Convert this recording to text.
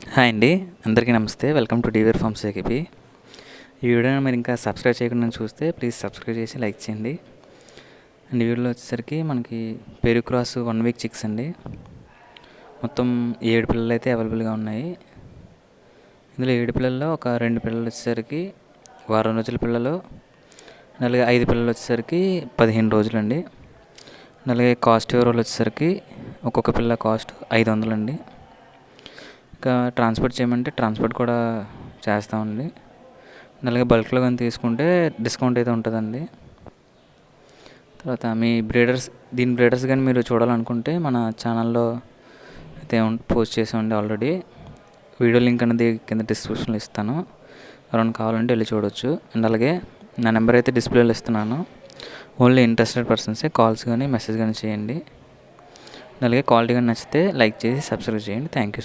Hi అండి. అందరికీ నమస్తే. Welcome to Deevar farms AKP. ఈ వీడియోని మీరు ఇంకా సబ్స్క్రైబ్ చేయకుండా చూస్తే ప్లీజ్ సబ్స్క్రైబ్ చేసి లైక్ చేయండి. అండ్ ఈ వీడియోలో వచ్చేసరికి మనకి పెరుగు క్రాస్ 1 వీక్ చిక్స్ అండి. మొత్తం 7 పిల్లలు అయితే అవైలబుల్గా ఉన్నాయి. ఇందులో 7 పిల్లల్లో ఒక 2 పిల్లలు వచ్చేసరికి వారం రోజుల పిల్లలు, అలాగే 5 పిల్లలు వచ్చేసరికి 15 రోజులండి. అలాగే కాస్ట్ వివరాలు వచ్చేసరికి ఒక్కొక్క పిల్ల కాస్ట్ 500 అండి. ఇంకా ట్రాన్స్పోర్ట్ చేయమంటే ట్రాన్స్పోర్ట్ కూడా చేస్తామండి. అలాగే బల్క్లో కానీ తీసుకుంటే డిస్కౌంట్ అయితే ఉంటుందండి. తర్వాత మీ దీని బ్రీడర్స్ కానీ మీరు చూడాలనుకుంటే మన ఛానల్లో అయితే పోస్ట్ చేసామండి ఆల్రెడీ. వీడియో లింక్ అనేది కింద డిస్క్రిప్షన్లో ఇస్తాను, ఎవరైనా కావాలంటే వెళ్ళి చూడవచ్చు. అండ్ అలాగే నా నెంబర్ అయితే డిస్ప్లేలో ఇస్తున్నాను. ఓన్లీ ఇంట్రెస్టెడ్ పర్సన్సే కాల్స్ కానీ మెసేజ్ కానీ చేయండి. అలాగే క్వాలిటీ కానీ నచ్చితే లైక్ చేసి సబ్స్క్రైబ్ చేయండి. Thank you.